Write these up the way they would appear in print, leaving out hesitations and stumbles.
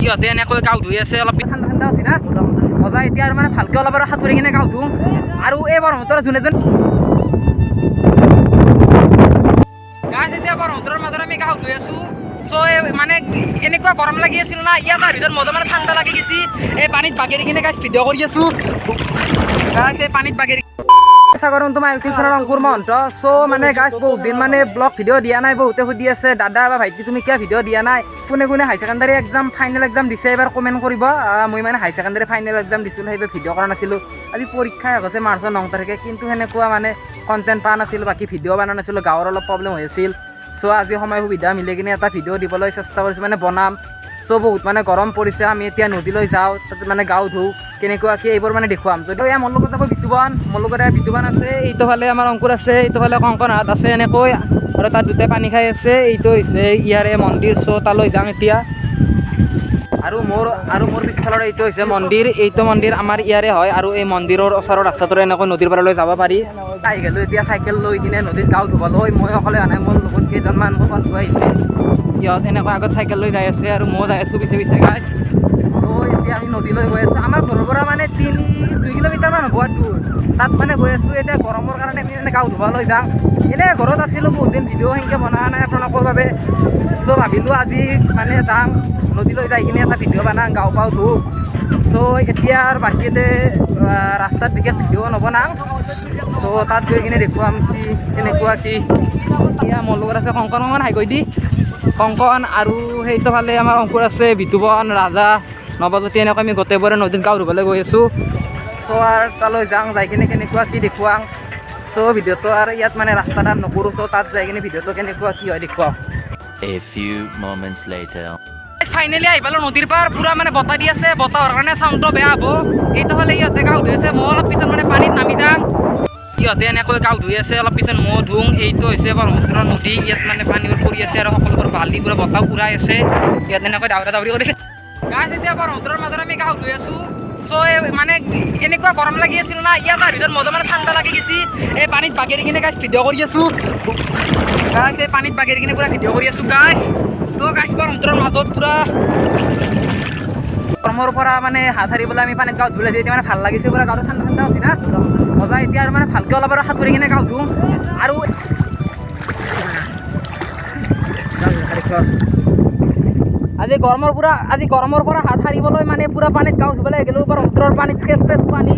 ইহঁতে এনেকৈ গাও ধুই আছে অলপ ঠাণ্ডা ঠাণ্ডা আছে না মজা এতিয়া আৰু মানে ভালকৈ অলপ আৰু সাঁতুৰি কিনে গাও ধুওঁ আৰু এই ব্ৰহ্মপুত্ৰৰ যোন এজন এতিয়া ব্ৰহ্মপুত্ৰৰ মাজত আমি গাও ধুই আছোঁ চ' মানে এনেকুৱা গৰম লাগি আছিল না ইয়াত তাৰ ভিতৰত মজা মানে ঠাণ্ডা লাগি গৈছে এই পানীত বাগেৰি কিনে গাইছ ভিডিঅ' কৰি আছোঁ এই পানীত বাগেৰি আশা কৰোঁ তোমাৰ ইউটিউব চেনেল অংকুৰ মহন্ত চ' মানে গাইছ বহুত দিন মানে ব্লগ ভিডিঅ' দিয়া নাই বহুতে সুধি আছে দাদা বা ভাইটি তুমি কিয় ভিডিঅ' দিয়া নাই কোনে কোনে হাই ছেকেণ্ডাৰী এক্সাম ফাইনেল এক্সাম দিছে এবাৰ কমেণ্ট কৰিব মই মানে হাই ছেকেণ্ডাৰী ফাইনেল এক্সাম দিছিলোঁ সেইবাবে ভিডিঅ' কৰা নাছিলোঁ আজি পৰীক্ষা শেষ হৈছে মাৰ্চৰ 9 তাৰিখে কিন্তু সেনেকুৱা মানে কণ্টেণ্ট পোৱা নাছিলোঁ বাকী ভিডিঅ' বনোৱা নাছিলোঁ গাঁৱৰ অলপ প্ৰব্লেম হৈ আছিল চ' আজি সময় সুবিধা মিলি কিনে এটা ভিডিঅ' দিবলৈ চেষ্টা কৰিছোঁ মানে বনাম চ' বহুত মানে গৰম পৰিছে আমি এতিয়া নদীলৈ যাওঁ তাতে মানে গাও ধুওঁ কেনেকুৱা কি এইবোৰ মানে দেখুৱাম যদি এয়া মোৰ লগত যাব মোৰ লগতে বিতুবান আছে এইটো ফালে আমাৰ অংকুৰ আছে এইটো ফালে কংকনহাত আছে এনেকৈ আৰু তাত দুটাই পানী খাই আছে এইটো হৈছে ইয়াৰে মন্দিৰ চ' তালৈ যাম এতিয়া আৰু মোৰ পিছফালৰ এইটো হৈছে মন্দিৰ এইটো মন্দিৰ আমাৰ ইয়াৰে হয় আৰু এই মন্দিৰৰ ওচৰৰ ৰাস্তাটোৰে এনেকৈ নদীৰ পাৰলৈ যাব পাৰি আহি গ'লোঁ এতিয়া চাইকেল লৈ কিনে নদীত গাও ধুবলৈ মই অকলে আনে মোৰ লগত কেইজনমান বন্ধু আহিছে সিহঁত এনেকৈ আগত চাইকেল লৈ যাই আছে আৰু মই যাই আছোঁ পিছে পিছে গাইছ ত' এতিয়া আমি নদীলৈ গৈ আছোঁ আমাৰ ঘৰৰ পৰা মানে 2 কিলোমিটাৰমান হ'ব দূৰ তাত মানে গৈ আছোঁ এতিয়া গৰমৰ কাৰণে আমি মানে গাও ধুবলৈ যাওঁ এনেই ঘৰত আছিলোঁ বহুত দিন ভিডিঅ' সেনেকৈ বনোৱা নাই আপোনালোকৰ বাবে চ' ভাবিলোঁ আজি মানে যাম নদীলৈ যাই কিনে এটা ভিডিঅ' বনাওঁ গাঁও পাওঁ ধুওঁ চ' এতিয়া আৰু বাকীতে ৰাস্তাত বিশেষ ভিডিঅ' নবনাওঁ চ' তাত গৈ কিনে দেখুৱাম কি কেনেকুৱা কি এতিয়া মোৰ লগত আছে কংকন হাই গৈ দি কংকন আৰু সেইটো ফালে আমাৰ অংকুৰ আছে বিতুবন ৰাজা নৱজ্যোতি এনেকৈ আমি গোটেইবোৰে নদীত গাও ধুবলৈ গৈ আছোঁ চ' আৰু তালৈ যাওঁ যাই কিনে কেনেকুৱা কি দেখুৱাওঁ চ' ভিডিঅ'টো আৰু ইয়াত মানে ৰাস্তাত নকৰোঁ চ' তাত যাই কিনে ভিডিঅ'টো কেনেকুৱা কি হয় দেখুৱাওঁ A few moments later. Finally আহি পালোঁ নদীৰ পাৰ পূৰা মানে বতাহ দি আছে বতাহৰ কাৰণে চাউণ্ডটো বেয়া হ'ব এইটো হ'লে ইহঁতে গাও ধুই আছে মই অলপ পিছত মানে পানীত নামি যাম ইহঁতে এনেকৈ গাও ধুই আছে অলপ পিছত মই ধুওঁ এইটো হৈছে ব্ৰহ্মপুত্ৰৰ নদী ইয়াত মানে পানীবোৰ পৰি আছে আৰু সকলোবোৰ বালি পূৰা বতাহ উৰাই আছে ইয়াত এনেকৈ ডাউৰা ডাউৰি কৰিছে গাছ এতিয়া ব্ৰহ্মপুত্ৰৰ মাজত আমি গাও ধুই আছোঁ চ' মানে এনেকুৱা গৰম লাগি আছিল না ইয়াত তাৰ ভিতৰত মজা মানে ঠাণ্ডা লাগি গৈছে এই পানীত বাগেৰি কিনে গাছ ভিডিঅ' কৰি আছোঁ গাছ এই পানীত বাগেৰি কিনে পূৰা ভিডিঅ' কৰি আছোঁ গাছ তো গাছ ব্ৰহ্মপুত্ৰৰ মাজত পূৰা গৰমৰ পৰা মানে হাত সাৰিবলৈ আমি পানীত গাঁৱত ধুলে এতিয়া মানে ভাল লাগিছে পূৰা গাঁৱত ঠাণ্ডা ঠাণ্ডা হৈছে না মজা এতিয়া আৰু মানে ভালকৈ অলপ আৰু সাঁতুৰি কিনে গাঁও ধুওঁ আৰু আজি গৰমৰ পৰা হাত সাৰিবলৈ মানে পূৰা পানীত গাঁও ধুবলৈ গ'লোঁ ব্ৰহ্মপুত্ৰৰ পানীত ফ্ৰেছ পানী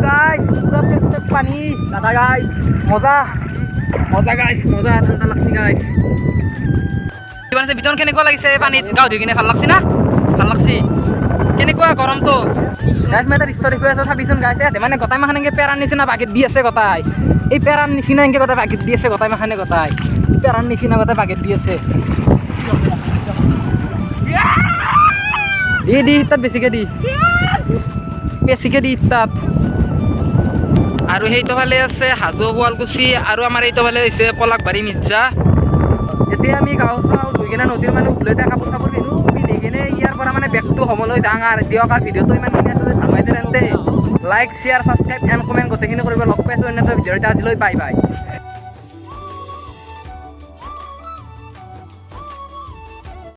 গাইছ পূৰা ফ্ৰেছ পানী দাদা গাইছ মজা গাইছ মজা ঠাণ্ডা লাগছে গাইছ বিতন কেনেকুৱা লাগিছে পানীত গাও ধুই কিনে ভাল লাগছে না ভাল লাগছে কেনেকুৱা গৰমটো গাইছ মই এটা দৃশ্য দেখুৱাই আছোঁ চাবিচোন গাইছ ইয়াতে মানে গোটাই মাখান এনেকৈ পেৰাৰ নিচিনা বাকেট দি আছে গোটাই এই পেৰাৰ নিচিনা এনেকৈ গোটাই বাকেট দি আছে গোটাই মাখানে গোটাই পেৰাৰ নিচিনা গোটাই বাকেট দি আছে দি তাত বেছিকৈ দি তাত আৰু সেইটো ফালে আছে হাজো শুৱালকুছি আৰু আমাৰ এইটো ফালে হৈছে পলাকবাৰী মিৰ্জা এতিয়া আমি গাঁও চাওঁ ধুই কিনে নদীৰ মানে উভলতে কাপোৰ পিন্ধি কিনে ইয়াৰ পৰা মানে বেগটো হ'বলৈ ডাঙৰ দিয়ক আৰু ভিডিঅ'টো ইমানখিনি আছে ভাল পাইছে তেন্তে like share subscribe and comment গোটেইখিনি কৰিব লগ পাইছোঁ এনেকৈ ভিডিঅ'টো আজিলৈ বাই